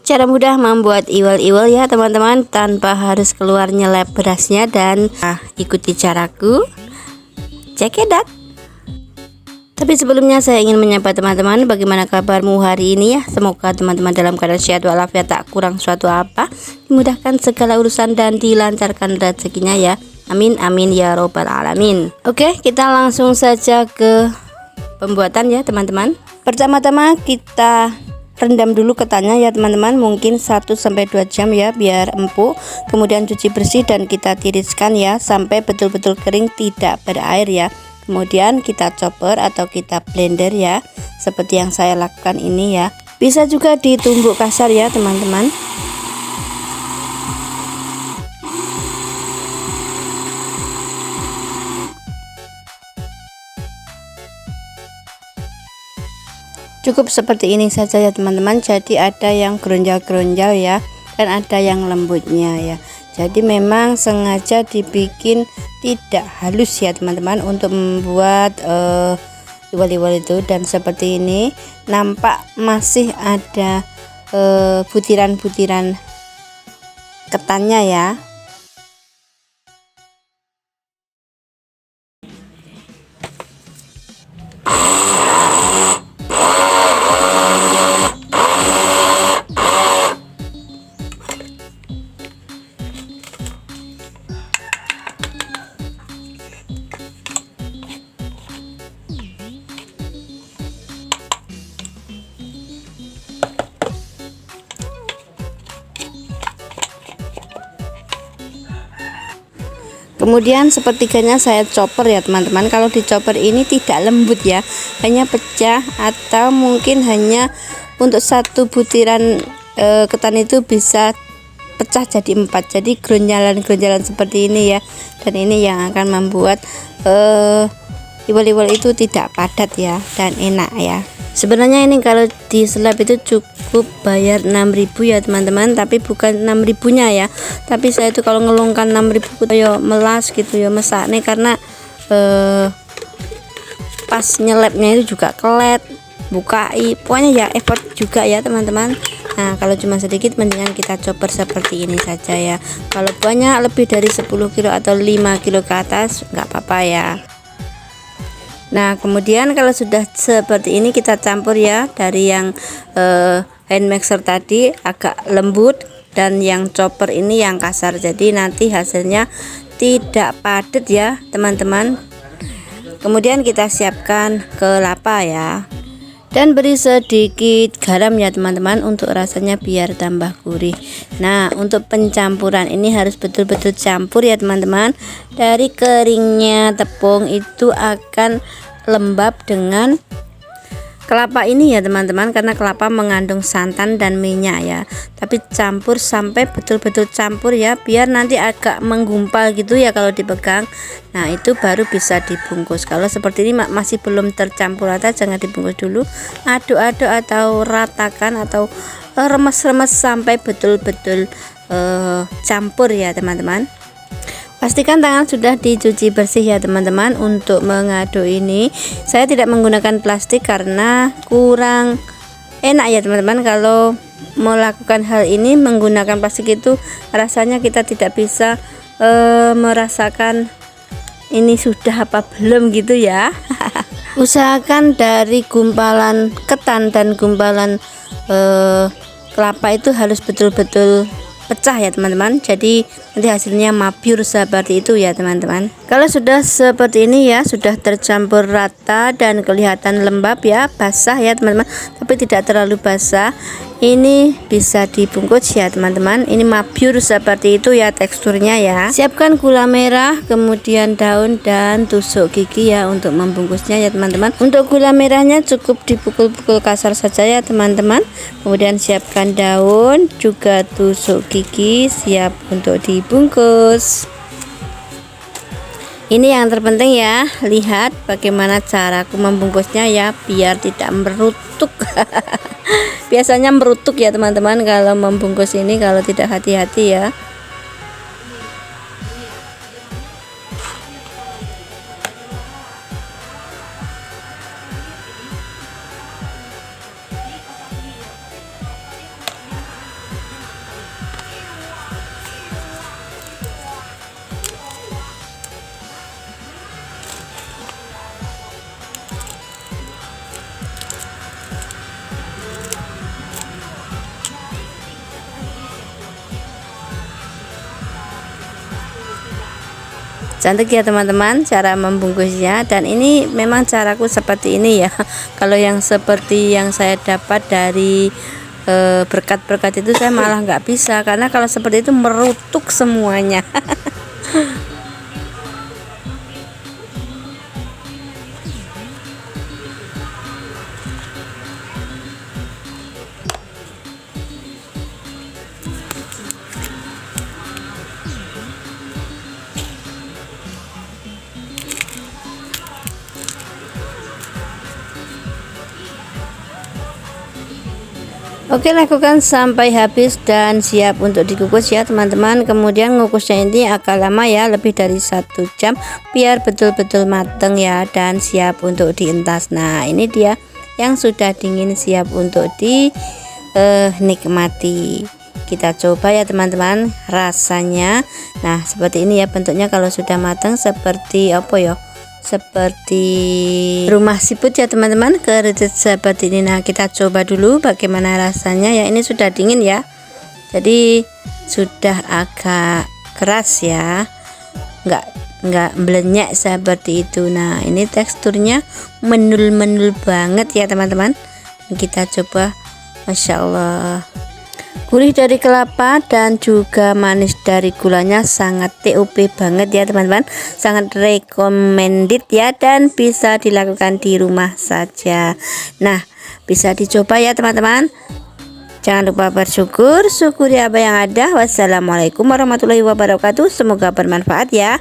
Cara mudah membuat iwal-iwal ya teman-teman, tanpa harus keluar nyelep berasnya. Dan ikuti caraku, check it out. Tapi sebelumnya saya ingin menyapa teman-teman, bagaimana kabarmu hari ini ya. Semoga teman-teman dalam keadaan sehat walafiat, tak kurang suatu apa, dimudahkan segala urusan dan dilancarkan rezekinya ya. Amin amin ya robbal alamin. Oke, kita langsung saja ke pembuatan ya teman-teman. Pertama-tama kita rendam dulu ketannya ya teman-teman, mungkin 1-2 jam ya biar empuk. Kemudian cuci bersih dan kita tiriskan ya sampai betul-betul kering, tidak berair ya. Kemudian kita chopper atau kita blender ya, seperti yang saya lakukan ini ya. Bisa juga ditumbuk kasar ya teman-teman. Cukup seperti ini saja ya teman-teman. Jadi ada yang geronjal-geronjal ya, dan ada yang lembutnya ya. Jadi memang sengaja dibikin tidak halus ya teman-teman, untuk membuat iwal-iwal itu. Dan seperti ini nampak masih ada butiran-butiran ketannya ya. Kemudian sepertiganya saya chopper ya teman-teman. Kalau di chopper ini tidak lembut ya, hanya pecah, atau mungkin hanya untuk satu butiran ketan itu bisa pecah jadi 4, jadi geronjalan-geronjalan seperti ini ya. Dan ini yang akan membuat iwal-iwal itu tidak padat ya, dan enak ya. Sebenarnya ini kalau di slab itu cukup bayar 6.000 ya teman-teman, tapi bukan 6.000 nya ya. Tapi saya itu kalau ngelungkan 6.000 yo melas gitu ya mesaknya, karena pas nyelepnya itu juga kelet, bukai, pokoknya ya effort juga ya teman-teman. Nah kalau cuma sedikit mendingan kita chopper seperti ini saja ya. Kalau banyak lebih dari 10 kilo atau 5 kilo ke atas nggak apa-apa ya. Nah kemudian kalau sudah seperti ini kita campur ya, dari yang hand mixer tadi agak lembut dan yang chopper ini yang kasar, jadi nanti hasilnya tidak padat ya teman-teman. Kemudian kita siapkan kelapa ya, dan beri sedikit garam ya teman-teman untuk rasanya biar tambah gurih. Nah untuk pencampuran ini harus betul-betul campur ya teman-teman. Dari keringnya tepung itu akan lembab dengan kelapa ini ya teman-teman, karena kelapa mengandung santan dan minyak ya. Tapi campur sampai betul-betul campur ya, biar nanti agak menggumpal gitu ya kalau dipegang. Nah itu baru bisa dibungkus. Kalau seperti ini masih belum tercampur rata, jangan dibungkus dulu. Aduk-aduk atau ratakan atau remes-remes sampai betul-betul campur ya teman-teman. Pastikan tangan sudah dicuci bersih ya teman-teman. Untuk mengaduk ini saya tidak menggunakan plastik karena kurang enak ya teman-teman. Kalau melakukan hal ini menggunakan plastik itu rasanya kita tidak bisa merasakan ini sudah apa belum gitu ya. Usahakan dari gumpalan ketan dan gumpalan kelapa itu harus betul-betul pecah ya teman-teman, jadi nanti hasilnya mabyur seperti itu ya teman-teman. Kalau sudah seperti ini ya, sudah tercampur rata dan kelihatan lembab ya, basah ya teman-teman, tapi tidak terlalu basah, ini bisa dibungkus ya teman-teman. Ini mabyur seperti itu ya teksturnya ya. Siapkan gula merah, kemudian daun dan tusuk gigi ya untuk membungkusnya ya teman-teman. Untuk gula merahnya cukup dipukul-pukul kasar saja ya teman-teman. Kemudian siapkan daun juga tusuk gigi, siap untuk dibungkus. Ini yang terpenting ya, lihat bagaimana caraku membungkusnya ya, biar tidak merutuk. Biasanya merutuk ya teman-teman kalau membungkus ini, kalau tidak hati-hati ya. cantik ya teman-teman cara membungkusnya, dan ini memang caraku seperti ini ya. Kalau yang seperti yang saya dapat dari berkat-berkat itu saya malah nggak bisa, karena kalau seperti itu merutuk semuanya. Oke, lakukan sampai habis dan siap untuk dikukus ya teman-teman. Kemudian ngukusnya ini agak lama ya, lebih dari 1 jam biar betul-betul mateng ya, dan siap untuk dientas. Nah ini dia yang sudah dingin, siap untuk dinikmati. Kita coba ya teman-teman rasanya. Nah seperti ini ya bentuknya kalau sudah matang, seperti apa ya, seperti rumah siput ya teman-teman, kerucut seperti ini. Nah kita coba dulu bagaimana rasanya ya. Ini sudah dingin ya, jadi sudah agak keras ya, nggak melenyek seperti itu. Nah ini teksturnya menul-menul banget ya teman-teman. Kita coba, Masya Allah, gurih dari kelapa dan juga manis dari gulanya, sangat TOP banget ya teman-teman, sangat recommended ya, dan bisa dilakukan di rumah saja. Nah bisa dicoba ya teman-teman. Jangan lupa bersyukur, syukuri apa yang ada. Wassalamualaikum warahmatullahi wabarakatuh, semoga bermanfaat ya.